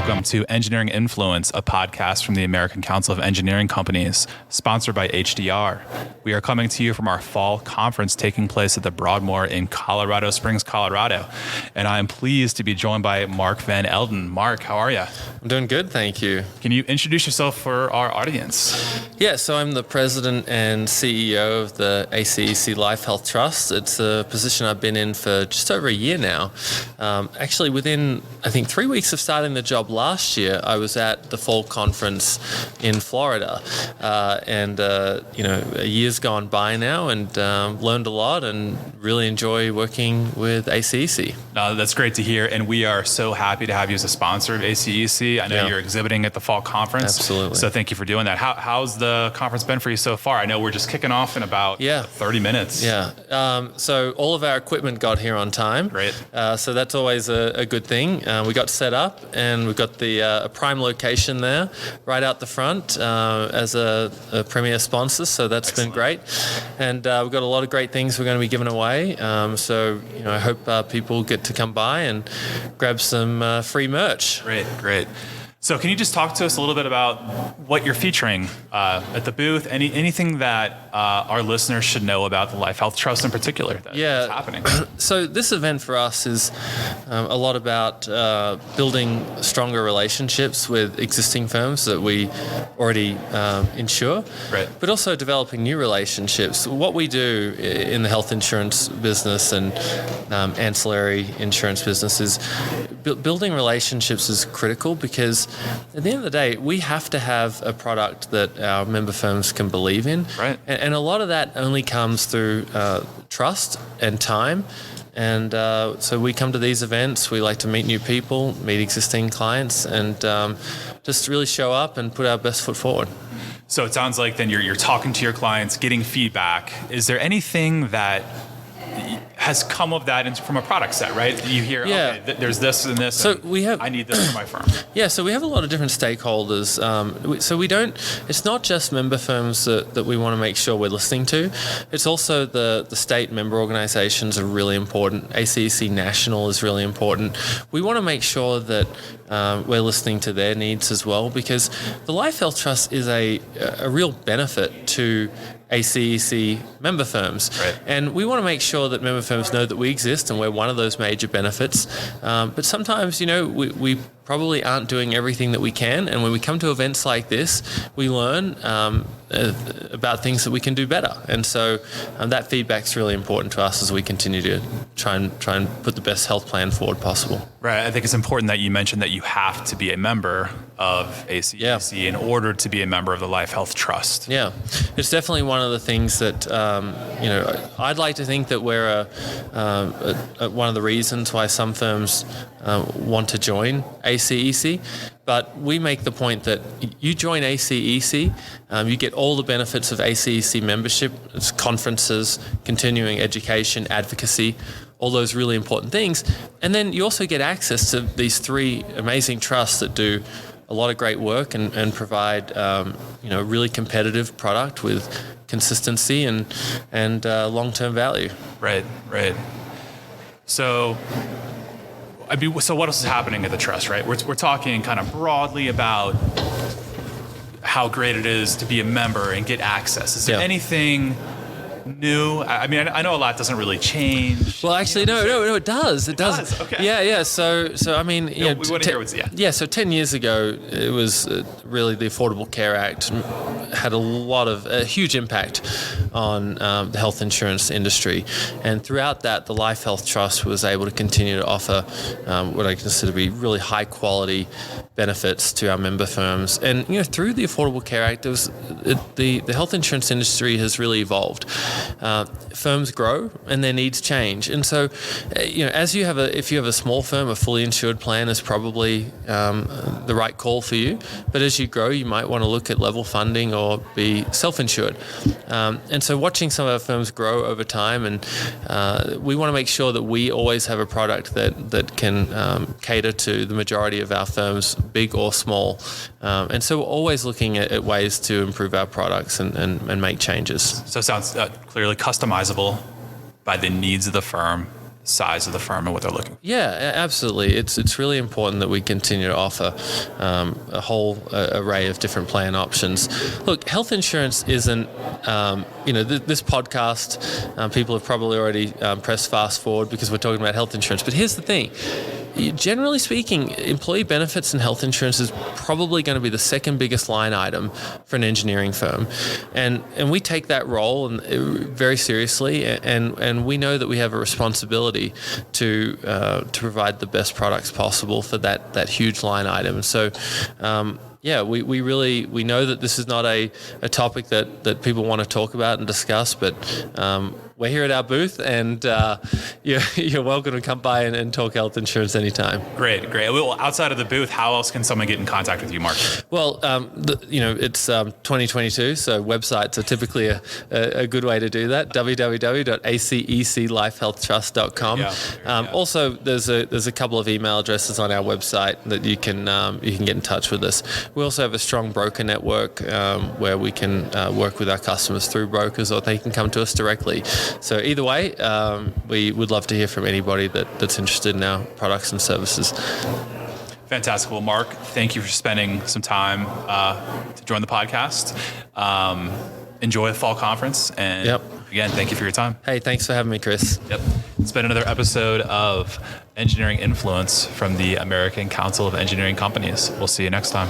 welcome to Engineering Influence, a podcast from the American Council of Engineering Companies, sponsored by HDR. We are coming to you from our fall conference taking place at the Broadmoor in Colorado Springs, Colorado. And I am pleased to be joined by Mark Van Elden. Mark, how are you? I'm doing good, thank you. Can you introduce yourself for our audience? Yeah, so I'm the president and CEO of the ACEC Life Health Trust. It's a position I've been in for just over a year now. Actually, within, I think, 3 weeks of starting the job last year, I was at the fall conference in Florida. A year's gone by now and learned a lot and really enjoy working with ACEC. That's great to hear, and we are so happy to have you as a sponsor of ACEC. I know you're exhibiting at the fall conference. Absolutely. So thank you for doing that. How's the conference been for you so far? I know we're just kicking off in about 30 minutes. Yeah. So all of our equipment got here on time. Great. So that's always a good thing. We got set up, and we've got the prime location there right out the front as a premier sponsor. So that's Excellent. Been great. And we've got a lot of great things we're going to be giving away. I hope people get to come by and grab some free merch. Great. So can you just talk to us a little bit about what you're featuring at the booth? Anything that our listeners should know about the Life Health Trust in particular that's happening? So this event for us is a lot about building stronger relationships with existing firms that we already insure, right. but also developing new relationships. What we do in the health insurance business and ancillary insurance business is building relationships is critical, because at the end of the day, we have to have a product that our member firms can believe in. Right. And a lot of that only comes through trust and time. And so we come to these events, we like to meet new people, meet existing clients, and just really show up and put our best foot forward. So it sounds like then you're talking to your clients, getting feedback. Is there anything that has come of that from a product set, right? You hear, okay, there's this and this, so I need this for my firm. Yeah, so we have a lot of different stakeholders. It's not just member firms that we want to make sure we're listening to. It's also the state member organizations are really important. ACEC National is really important. We want to make sure that we're listening to their needs as well, because the Life Health Trust is a real benefit to ACEC member firms. Right. And we want to make sure that member firms know that we exist and we're one of those major benefits. But sometimes, we probably aren't doing everything that we can. And when we come to events like this, we learn about things that we can do better. And so that feedback's really important to us as we continue to try and put the best health plan forward possible. Right. I think it's important that you mentioned that you have to be a member of ACEC in order to be a member of the Life Health Trust. Yeah. It's definitely one of the things that, I'd like to think that we're one of the reasons why some firms want to join ACEC. But we make the point that you join ACEC, you get all the benefits of ACEC membership. It's conferences, continuing education, advocacy, all those really important things. And then you also get access to these three amazing trusts that do a lot of great work and provide a really competitive product with consistency and long-term value. Right. So what else is happening at the trust, right? We're talking kind of broadly about how great it is to be a member and get access. Is there anything new? I mean, I know a lot doesn't really change. Well, actually, no, it does. It does. Okay. Yeah. So I mean, we want to hear what's So 10 years ago, it was really the Affordable Care Act had a huge impact on the health insurance industry, and throughout that, the Life Health Trust was able to continue to offer what I consider to be really high quality benefits to our member firms. And through the Affordable Care Act, the health insurance industry has really evolved. Firms grow and their needs change, and so if you have a small firm, a fully insured plan is probably the right call for you. But as you grow, you might want to look at level funding or be self-insured. And so watching some of our firms grow over time, and we want to make sure that we always have a product that can cater to the majority of our firms, big or small. And so we're always looking at ways to improve our products and make changes. So it sounds clearly customizable by the needs of the firm. size of the firm and what they're looking for. Yeah, absolutely. It's really important that we continue to offer a whole array of different plan options. Look, health insurance isn't, this podcast, people have probably already pressed fast forward because we're talking about health insurance. But here's the thing. Generally speaking, employee benefits and health insurance is probably going to be the second biggest line item for an engineering firm, and we take that role very seriously, and we know that we have a responsibility to provide the best products possible for that huge line item. So. We know that this is not a topic that people want to talk about and discuss, but we're here at our booth, and you're welcome to come by and talk health insurance anytime. Great. Well, outside of the booth, how else can someone get in contact with you, Mark? Well, it's 2022, so websites are typically a good way to do that. www.aceclifehealthtrust.com. Also, there's a couple of email addresses on our website that you can get in touch with us. We also have a strong broker network where we can work with our customers through brokers, or they can come to us directly. So either way, we would love to hear from anybody that's interested in our products and services. Fantastic. Well, Mark, thank you for spending some time to join the podcast. Enjoy the fall conference. And again, thank you for your time. Hey, thanks for having me, Chris. Yep. It's been another episode of Engineering Influence from the American Council of Engineering Companies. We'll see you next time.